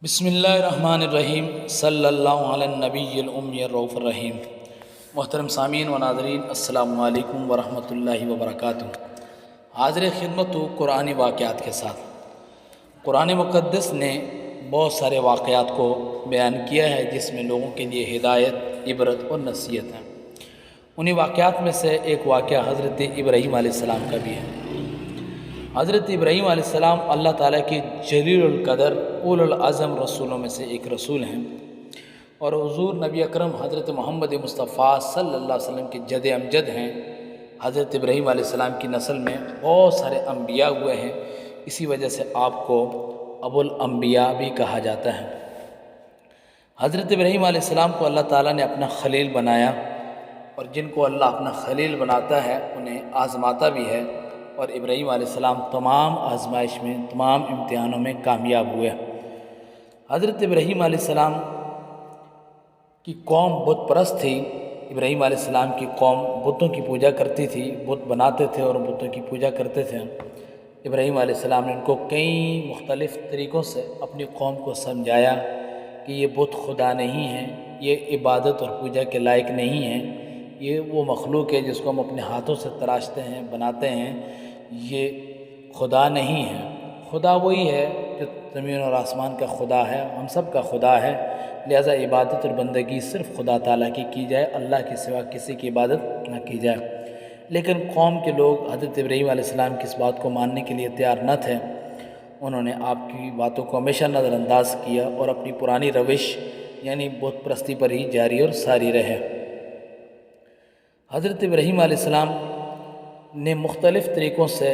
بسم اللہ الرحمن الرحیم صلی اللہ علی النبی الامی الرؤوف الرحیم۔ محترم سامعین و ناظرین، السلام علیکم ورحمۃ اللہ وبرکاتہ۔ حاضر خدمت ہوں قرآنی واقعات کے ساتھ۔ قرآن مقدس نے بہت سارے واقعات کو بیان کیا ہے جس میں لوگوں کے لیے ہدایت، عبرت اور نصیحت ہے۔ انہی واقعات میں سے ایک واقعہ حضرت ابراہیم علیہ السلام کا بھی ہے۔ حضرت ابراہیم علیہ السلام اللہ تعالیٰ کی جلیل القدر اول العظم رسولوں میں سے ایک رسول ہیں، اور حضور نبی اکرم حضرت محمد مصطفیٰ صلی اللہ علیہ وسلم کے جد امجد ہیں۔ حضرت ابراہیم علیہ السلام کی نسل میں بہت سارے انبیاء ہوئے ہیں، اسی وجہ سے آپ کو ابو الانبیاء بھی کہا جاتا ہے۔ حضرت ابراہیم علیہ السلام کو اللہ تعالیٰ نے اپنا خلیل بنایا، اور جن کو اللہ اپنا خلیل بناتا ہے انہیں آزماتا بھی ہے، اور ابراہیم علیہ السلام تمام آزمائش میں، تمام امتحانوں میں کامیاب ہوئے۔ حضرت ابراہیم علیہ السلام کی قوم بت پرست تھی۔ ابراہیم علیہ السلام کی قوم بتوں کی پوجا کرتی تھی، بت بناتے تھے اور بتوں کی پوجا کرتے تھے۔ ابراہیم علیہ السلام نے ان کو کئی مختلف طریقوں سے اپنی قوم کو سمجھایا کہ یہ بت خدا نہیں ہے، یہ عبادت اور پوجا کے لائق نہیں ہے، یہ وہ مخلوق ہے جس کو ہم اپنے ہاتھوں سے تراشتے ہیں، بناتے ہیں، یہ خدا نہیں ہے۔ خدا وہی ہے جو زمین اور آسمان کا خدا ہے، ہم سب کا خدا ہے، لہذا عبادت اور بندگی صرف خدا تعالیٰ کی جائے، اللہ کے سوا کسی کی عبادت نہ کی جائے۔ لیکن قوم کے لوگ حضرت ابراہیم علیہ السلام کی اس بات کو ماننے کے لیے تیار نہ تھے۔ انہوں نے آپ کی باتوں کو ہمیشہ نظر انداز کیا اور اپنی پرانی روش یعنی بت پرستی پر ہی جاری اور ساری رہے۔ حضرت ابراہیم علیہ السلام نے مختلف طریقوں سے،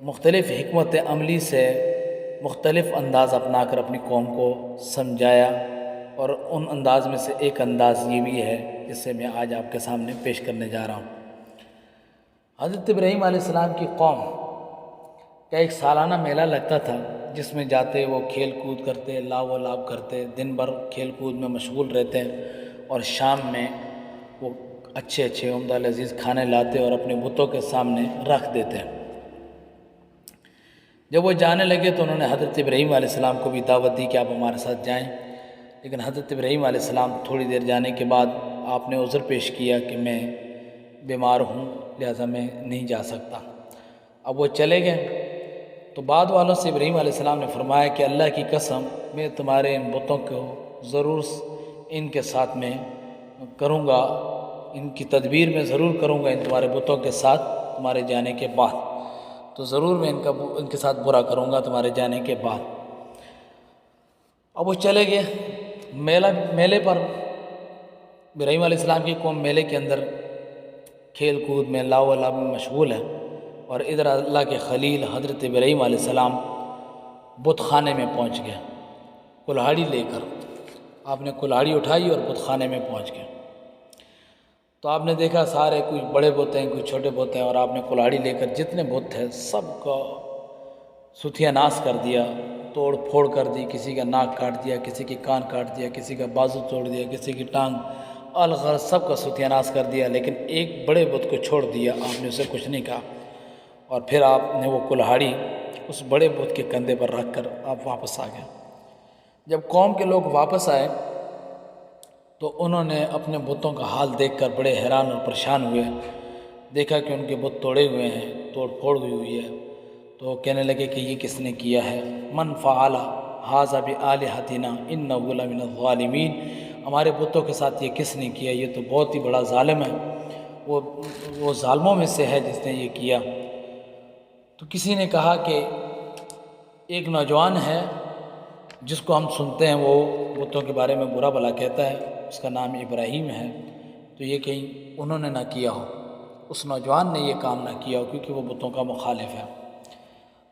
مختلف حکمت عملی سے، مختلف انداز اپنا کر اپنی قوم کو سمجھایا، اور ان انداز میں سے ایک انداز یہ بھی ہے جس سے میں آج آپ کے سامنے پیش کرنے جا رہا ہوں۔ حضرت ابراہیم علیہ السلام کی قوم کا ایک سالانہ میلہ لگتا تھا جس میں جاتے وہ کھیل کود کرتے، لاو و لاب کرتے، دن بھر کھیل کود میں مشغول رہتے، اور شام میں وہ اچھے اچھے عمدہ لذیذ کھانے لاتے اور اپنے بتوں کے سامنے رکھ دیتے۔ جب وہ جانے لگے تو انہوں نے حضرت ابراہیم علیہ السلام کو بھی دعوت دی کہ آپ ہمارے ساتھ جائیں، لیکن حضرت ابراہیم علیہ السلام تھوڑی دیر جانے کے بعد آپ نے عذر پیش کیا کہ میں بیمار ہوں، لہذا میں نہیں جا سکتا۔ اب وہ چلے گئے تو بعد والوں سے ابراہیم علیہ السلام نے فرمایا کہ اللہ کی قسم، میں تمہارے ان بتوں کو ضرور ان کے ساتھ میں کروں گا، ان کی تدبیر میں ضرور کروں گا، ان تمہارے بتوں کے ساتھ تمہارے جانے کے بعد، تو ضرور میں ان کے ساتھ برا کروں گا تمہارے جانے کے بعد۔ اب وہ چلے گئے میلے پر۔ ابراہیم علیہ السلام کی قوم میلے کے اندر کھیل کود میں، لاو و لاب میں مشغول ہے، اور ادھر اللہ کے خلیل حضرت ابراہیم علیہ السلام بت خانے میں پہنچ گئے کلہاڑی لے کر۔ آپ نے کلہاڑی اٹھائی اور بت خانے میں پہنچ گئے، تو آپ نے دیکھا سارے کچھ بڑے بت ہیں، کچھ چھوٹے بت ہیں، اور آپ نے کلہاڑی لے کر جتنے بت تھے سب کا ستیہ ناش کر دیا، توڑ پھوڑ کر دی، کسی کا ناک کاٹ دیا، کسی کی کان کاٹ دیا، کسی کا بازو توڑ دیا، کسی کی ٹانگ، الغرض سب کا ستیہ ناش کر دیا، لیکن ایک بڑے بت کو چھوڑ دیا، آپ نے اسے کچھ نہیں کہا، اور پھر آپ نے وہ کلہاڑی اس بڑے بت کے کندھے پر رکھ کر آپ واپس آ گئے۔ جب قوم کے لوگ واپس آئے تو انہوں نے اپنے بتوں کا حال دیکھ کر بڑے حیران اور پریشان ہوئے، دیکھا کہ ان کے بت توڑے ہوئے ہیں، توڑ پھوڑ ہوئی ہے، تو کہنے لگے کہ یہ کس نے کیا ہے؟ من فعل ھذا بآلہتنا انہ لمن الظالمین، ہمارے بتوں کے ساتھ یہ کس نے کیا؟ یہ تو بہت ہی بڑا ظالم ہے، وہ ظالموں میں سے ہے جس نے یہ کیا۔ تو کسی نے کہا کہ ایک نوجوان ہے جس کو ہم سنتے ہیں، وہ بتوں کے بارے میں برا بھلا کہتا ہے، اس کا نام ابراہیم ہے، تو یہ کہیں انہوں نے نہ کیا ہو، اس نوجوان نے یہ کام نہ کیا ہو، کیونکہ وہ بتوں کا مخالف ہے۔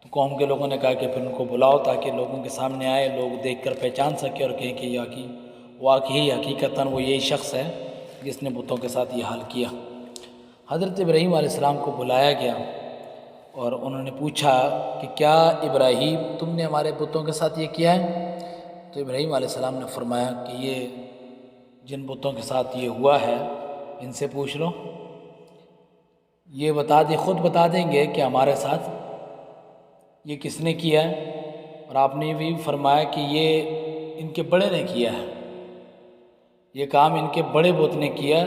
تو قوم کے لوگوں نے کہا کہ پھر ان کو بلاؤ تاکہ لوگوں کے سامنے آئے، لوگ دیکھ کر پہچان سکے اور کہیں کہ واقعی حقیقتاً وہ یہی شخص ہے جس نے بتوں کے ساتھ یہ حال کیا۔ حضرت ابراہیم علیہ السلام کو بلایا گیا اور انہوں نے پوچھا کہ کیا ابراہیم تم نے ہمارے بتوں کے ساتھ یہ کیا ہے؟ تو ابراہیم علیہ السلام نے فرمایا کہ یہ جن بتوں کے ساتھ یہ ہوا ہے ان سے پوچھ لو، یہ خود بتا دیں گے کہ ہمارے ساتھ یہ کس نے کیا ہے۔ اور آپ نے بھی فرمایا کہ یہ ان کے بڑے نے کیا ہے، یہ کام ان کے بڑے بوت نے کیا،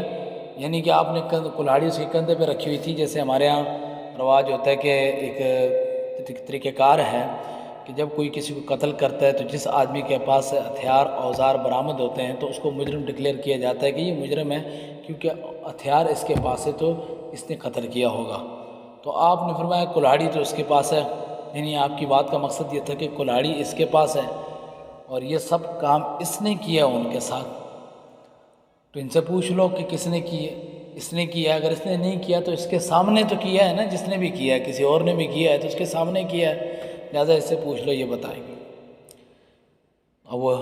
یعنی کہ آپ نے کلاڑی اس کے کندھے پہ رکھی ہوئی تھی، جیسے ہمارے ہاں رواج ہوتا ہے کہ ایک طریقہ کار ہے کہ جب کوئی کسی کو قتل کرتا ہے تو جس آدمی کے پاس ہتھیار اوزار برآمد ہوتے ہیں تو اس کو مجرم ڈکلیئر کیا جاتا ہے کہ یہ مجرم ہے، کیونکہ ہتھیار اس کے پاس ہے تو اس نے قتل کیا ہوگا۔ تو آپ نے فرمایا کلاڑی تو اس کے پاس ہے، یعنی آپ کی بات کا مقصد یہ تھا کہ کلاڑی اس کے پاس ہے اور یہ سب کام اس نے کیا ان کے ساتھ، تو ان سے پوچھ لو کہ کس نے کیے، اس نے کیا، اگر اس نے نہیں کیا تو اس کے سامنے تو کیا ہے نا، جس نے بھی کیا ہے کسی اور نے بھی کیا ہے تو اس کے سامنے کیا ہے، لہٰذا اس سے پوچھ لو، یہ بتائیں گے۔ اب وہ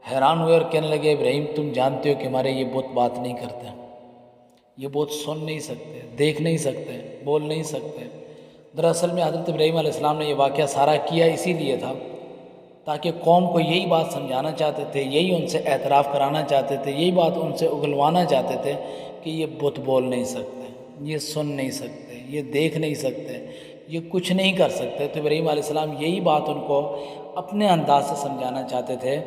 حیران ہوئے اور کہنے لگے ابراہیم تم جانتے ہو کہ ہمارے یہ بت بات نہیں کرتے، یہ بت سن نہیں سکتے، دیکھ نہیں سکتے، بول نہیں سکتے۔ دراصل میں حضرت ابراہیم علیہ السلام نے یہ واقعہ سارا کیا اسی لیے تھا تاکہ قوم کو یہی بات سمجھانا چاہتے تھے، یہی ان سے اعتراف کرانا چاہتے تھے، یہی بات ان سے اگلوانا چاہتے تھے کہ یہ بت بول نہیں سکتے، یہ سن نہیں سکتے، یہ دیکھ نہیں سکتے، یہ کچھ نہیں کر سکتے۔ تو ابراہیم علیہ السلام یہی بات ان کو اپنے انداز سے سمجھانا چاہتے تھے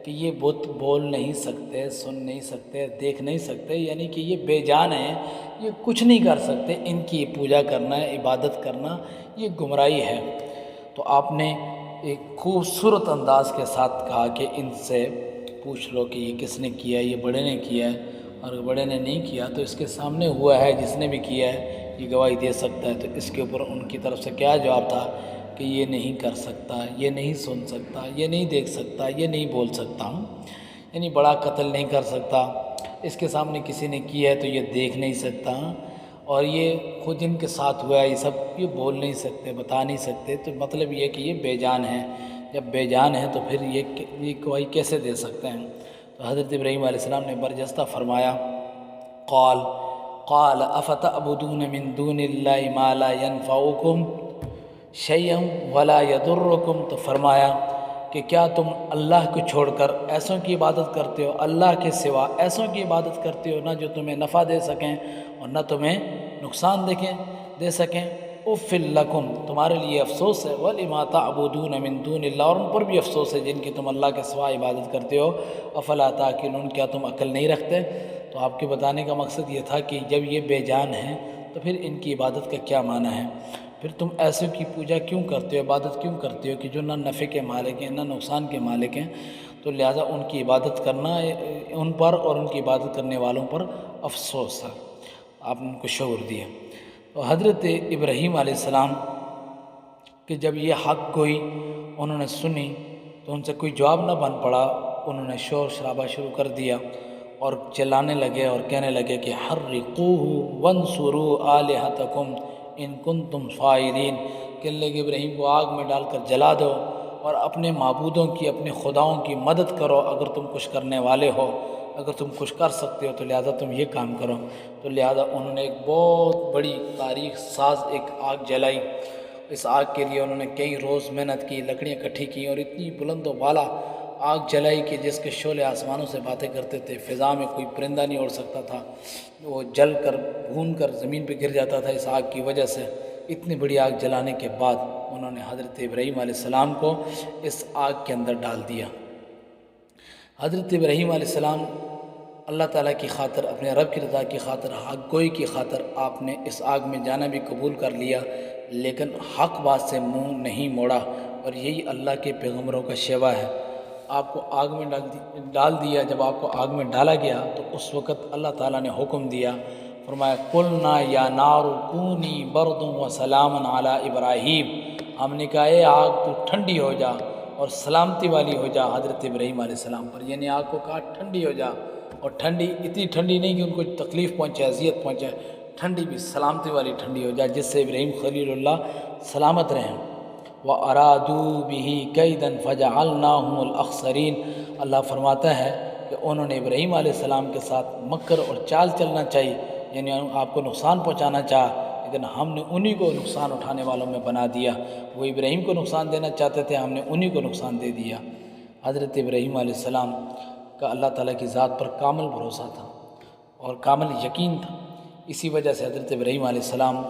کہ یہ بت بول نہیں سکتے، سن نہیں سکتے، دیکھ نہیں سکتے، یعنی کہ یہ بے جان ہیں، یہ کچھ نہیں کر سکتے، ان کی پوجا کرنا، عبادت کرنا یہ گمراہی ہے۔ تو آپ نے ایک خوبصورت انداز کے ساتھ کہا کہ ان سے پوچھ لو کہ یہ کس نے کیا ہے، یہ بڑے نے کیا ہے، اور اگر بڑے نے نہیں کیا تو اس کے سامنے ہوا ہے جس نے بھی کیا ہے یہ گواہی دے سکتا ہے۔ تو اس کے اوپر ان کی طرف سے کیا جواب تھا کہ یہ نہیں کر سکتا، یہ نہیں سن سکتا، یہ نہیں دیکھ سکتا، یہ نہیں بول سکتا، یعنی بڑا قتل نہیں کر سکتا، اس کے سامنے کسی نے کیا ہے تو یہ دیکھ نہیں سکتا، اور یہ خود ان کے ساتھ ہوا ہے، یہ سب یہ بول نہیں سکتے، بتا نہیں سکتے، تو مطلب یہ کہ یہ بے جان ہے۔ جب بے جان ہے تو پھر یہ گواہی کیسے دے سکتے ہیں؟ تو حضرت ابراہیم علیہ السلام نے برجستہ فرمایا قال افتعبدون من دون اللہ ما لا ينفعکم شیئا ولا یضرکم، تو فرمایا کہ کیا تم اللہ کو چھوڑ کر ایسوں کی عبادت کرتے ہو، اللہ کے سوا ایسوں کی عبادت کرتے ہو نہ جو تمہیں نفع دے سکیں اور نہ تمہیں نقصان دے سکیں؟ اف لکم، تمہارے لیے افسوس ہے، ولما تعبدون من دون اللہ، اور ان پر بھی افسوس ہے جن کی تم اللہ کے سوا عبادت کرتے ہو، افلا تعقلون، کیا تم عقل نہیں رکھتے؟ تو آپ کے بتانے کا مقصد یہ تھا کہ جب یہ بے جان ہیں تو پھر ان کی عبادت کا کیا معنی ہے؟ پھر تم ایسے کی پوجا کیوں کرتے ہو، عبادت کیوں کرتے ہو کہ جو نہ نفع کے مالک ہیں نہ نقصان کے مالک ہیں؟ تو لہٰذا ان کی عبادت کرنا ان پر اور ان کی عبادت کرنے والوں پر افسوس ہے۔ آپ نے ان کو شعور دیا۔ تو حضرت ابراہیم علیہ السلام کہ جب یہ حق گوئی انہوں نے سنی تو ان سے کوئی جواب نہ بن پڑا، انہوں نے شور شرابہ شروع کر دیا اور چلانے لگے اور کہنے لگے کہ حرقوہ وانصروا آلہتکم ان کنتم فاعلین، کہنے لگے ابراہیم کو آگ میں ڈال کر جلا دو اور اپنے معبودوں کی، اپنے خداؤں کی مدد کرو اگر تم کچھ کرنے والے ہو، اگر تم کچھ کر سکتے ہو تو لہٰذا تم یہ کام کرو۔ تو لہٰذا انہوں نے ایک بہت بڑی تاریخ ساز ایک آگ جلائی، اس آگ کے لیے انہوں نے کئی روز محنت کی، لکڑیاں اکٹھی کی اور اتنی بلند و بالا آگ جلائی کہ جس کے شعلے آسمانوں سے باتیں کرتے تھے، فضا میں کوئی پرندہ نہیں اڑ سکتا تھا، وہ جل کر بھون کر زمین پہ گر جاتا تھا اس آگ کی وجہ سے۔ اتنی بڑی آگ جلانے کے بعد انہوں نے حضرت ابراہیم علیہ السلام کو اس آگ کے اندر ڈال دیا۔ حضرت ابراہیم علیہ السلام اللہ تعالیٰ کی خاطر، اپنے رب کی رضا کی خاطر، حق گوئی کی خاطر آپ نے اس آگ میں جانا بھی قبول کر لیا، لیکن حق بات سے منہ نہیں موڑا، اور یہی اللہ کے پیغمبروں کا شیوا ہے۔ آپ کو آگ میں ڈال دیا، جب آپ کو آگ میں ڈالا گیا تو اس وقت اللہ تعالیٰ نے حکم دیا، فرمایا قلنا یا نار کونی برد و سلام علی ابراہیم، ہم نے کہا اے آگ تو ٹھنڈی ہو جا اور سلامتی والی ہو جا حضرت ابراہیم علیہ السلام پر، یعنی آگ کو کہا ٹھنڈی ہو جا، اور ٹھنڈی اتنی ٹھنڈی نہیں کہ ان کو تکلیف پہنچے، اذیت پہنچے، ٹھنڈی بھی سلامتی والی ٹھنڈی ہو جائے جس سے ابراہیم خلیل اللہ سلامت رہیں۔ وَأَرَادُوا بِهِ كَيْدًا فَجَعَلْنَاهُمُ الْأَخْسَرِينَ، اللہ فرماتا ہے کہ انہوں نے ابراہیم علیہ السلام کے ساتھ مکر اور چال چلنا چاہیے، یعنی آپ کو نقصان پہنچانا چاہا، لیکن ہم نے انہی کو نقصان اٹھانے والوں میں بنا دیا۔ وہ ابراہیم کو نقصان دینا چاہتے تھے، ہم نے انہی کو نقصان دے دیا۔ حضرت ابراہیم علیہ السلام کا اللہ تعالیٰ کی ذات پر کامل بھروسہ تھا اور کامل یقین تھا، اسی وجہ سے حضرت ابراہیم علیہ السلام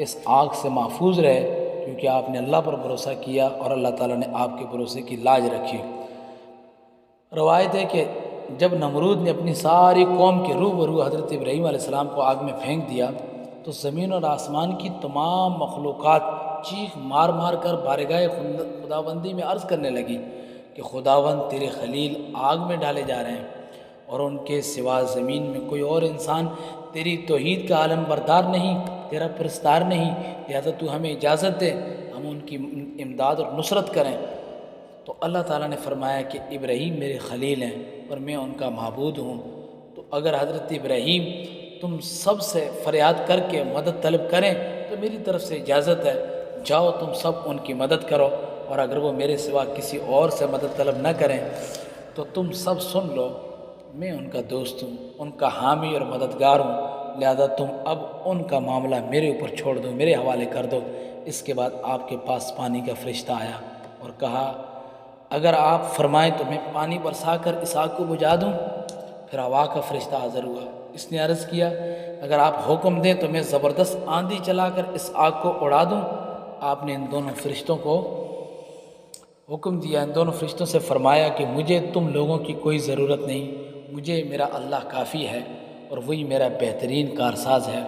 اس آگ سے محفوظ رہے کیونکہ آپ نے اللہ پر بھروسہ کیا اور اللہ تعالیٰ نے آپ کے بھروسے کی لاج رکھی۔ روایت ہے کہ جب نمرود نے اپنی ساری قوم کے روبرو حضرت ابراہیم علیہ السلام کو آگ میں پھینک دیا تو زمین اور آسمان کی تمام مخلوقات چیخ مار مار کر بارگاہ خداوندی میں عرض کرنے لگی کہ خداوند تیرے خلیل آگ میں ڈالے جا رہے ہیں اور ان کے سوا زمین میں کوئی اور انسان تیری توحید کا عالم بردار نہیں، تیرا پرستار نہیں، لہذا تو ہمیں اجازت دے ہم ان کی امداد اور نصرت کریں۔ تو اللہ تعالیٰ نے فرمایا کہ ابراہیم میرے خلیل ہیں اور میں ان کا معبود ہوں، تو اگر حضرت ابراہیم تم سب سے فریاد کر کے مدد طلب کریں تو میری طرف سے اجازت ہے، جاؤ تم سب ان کی مدد کرو، اور اگر وہ میرے سوا کسی اور سے مدد طلب نہ کریں تو تم سب سن لو میں ان کا دوست ہوں، ان کا حامی اور مددگار ہوں، لہذا تم اب ان کا معاملہ میرے اوپر چھوڑ دو، میرے حوالے کر دو۔ اس کے بعد آپ کے پاس پانی کا فرشتہ آیا اور کہا اگر آپ فرمائیں تو میں پانی برسا کر اس آگ کو بجھا دوں۔ پھر ہوا کا فرشتہ حاضر ہوا، اس نے عرض کیا اگر آپ حکم دیں تو میں زبردست آندھی چلا کر اس آگ کو اڑا دوں۔ آپ نے ان دونوں فرشتوں کو حکم دیا، ان دونوں فرشتوں سے فرمایا کہ مجھے تم لوگوں کی کوئی ضرورت نہیں، مجھے میرا اللہ کافی ہے اور وہی میرا بہترین کارساز ہے،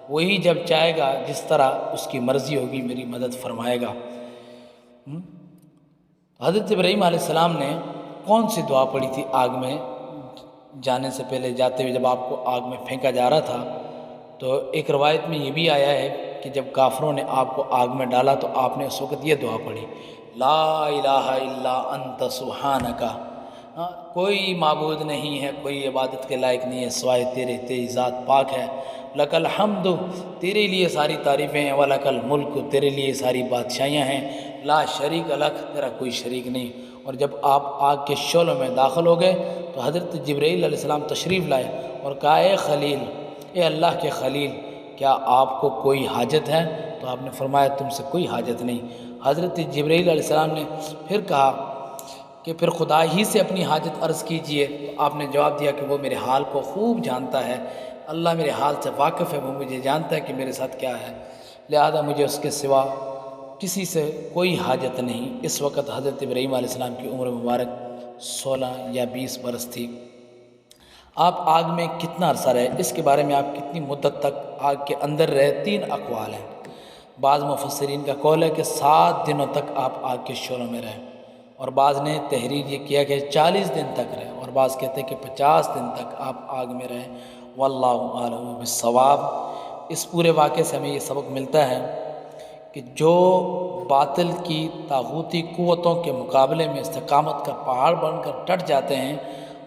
وہی جب چاہے گا جس طرح اس کی مرضی ہوگی میری مدد فرمائے گا۔ حضرت ابراہیم علیہ السلام نے کون سی دعا پڑھی تھی آگ میں جانے سے پہلے، جاتے ہوئے جب آپ کو آگ میں پھینکا جا رہا تھا؟ تو ایک روایت میں یہ بھی آیا ہے کہ جب کافروں نے آپ کو آگ میں ڈالا تو آپ نے اس وقت یہ دعا پڑھی لا الہ الا انت سبحانک، کوئی معبود نہیں ہے، کوئی عبادت کے لائق نہیں ہے سوائے تیرے، تیری ذات پاک ہے، لک الحمد، تیرے لیے ساری تعریفیں ہیں، ولک الملک، تیرے لیے ساری بادشاہیاں ہیں، لا شریک لک، تیرا کوئی شریک نہیں۔ اور جب آپ آگ کے شعلوں میں داخل ہو گئے تو حضرت جبرائیل علیہ السلام تشریف لائے اور کہا اے خلیل، اے اللہ کے خلیل، کیا آپ کو کوئی حاجت ہے؟ تو آپ نے فرمایا تم سے کوئی حاجت نہیں۔ حضرت جبرائیل علیہ السلام نے پھر کہا کہ پھر خدا ہی سے اپنی حاجت عرض کیجئے، تو آپ نے جواب دیا کہ وہ میرے حال کو خوب جانتا ہے، اللہ میرے حال سے واقف ہے، وہ مجھے جانتا ہے کہ میرے ساتھ کیا ہے، لہذا مجھے اس کے سوا کسی سے کوئی حاجت نہیں۔ اس وقت حضرت ابراہیم علیہ السلام کی عمر مبارک 16 یا 20 برس تھی۔ آپ آگ میں کتنا عرصہ رہے، اس کے بارے میں آپ کتنی مدت تک آگ کے اندر رہے، 3 اقوال ہیں۔ بعض مفسرین کا قول ہے کہ 7 دنوں تک آپ آگ کے شعلوں میں رہے، اور بعض نے تحریر یہ کیا کہ 40 دن تک رہے، اور بعض کہتے ہیں کہ 50 دن تک آپ آگ میں رہے۔ واللہ اعلم بالصواب۔ اس پورے واقعے سے ہمیں یہ سبق ملتا ہے کہ جو باطل کی طاغوتی قوتوں کے مقابلے میں استقامت کا پہاڑ بن کر ڈٹ جاتے ہیں،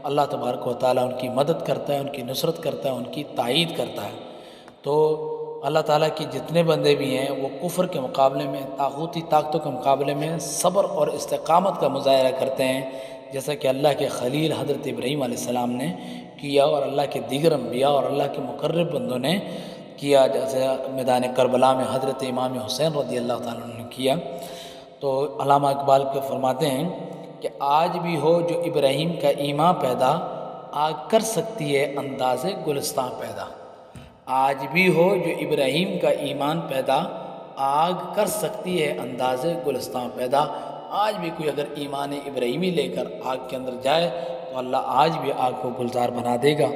اللہ تبارک و تعالیٰ ان کی مدد کرتا ہے، ان کی نصرت کرتا ہے، ان کی تائید کرتا ہے۔ تو اللہ تعالیٰ کی جتنے بندے بھی ہیں وہ کفر کے مقابلے میں، طاغوتی طاقتوں کے مقابلے میں صبر اور استقامت کا مظاہرہ کرتے ہیں، جیسا کہ اللہ کے خلیل حضرت ابراہیم علیہ السلام نے کیا اور اللہ کے دیگر انبیاء اور اللہ کے مقرب بندوں نے کیا، جیسے میدان کربلا میں حضرت امام حسین رضی اللہ تعالیٰ عنہ نے کیا۔ تو علامہ اقبال کے فرماتے ہیں کہ آج بھی ہو جو ابراہیم کا ایمان پیدا، آگ کر سکتی ہے انداز گلستان پیدا۔ آج بھی ہو جو ابراہیم کا ایمان پیدا، آگ کر سکتی ہے انداز گلستان پیدا۔ آج بھی کوئی اگر ایمان ابراہیمی لے کر آگ کے اندر جائے تو اللہ آج بھی آگ کو گلزار بنا دے گا،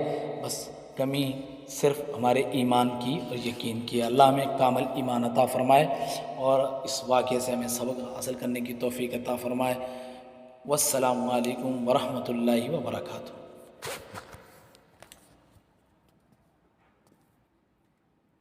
بس کمی صرف ہمارے ایمان کی اور یقین کی۔ اللہ ہمیں کامل ایمان عطا فرمائے اور اس واقعے سے ہمیں سبق حاصل کرنے کی توفیق عطا فرمائے۔ والسلام علیکم ورحمۃ اللہ وبرکاتہ۔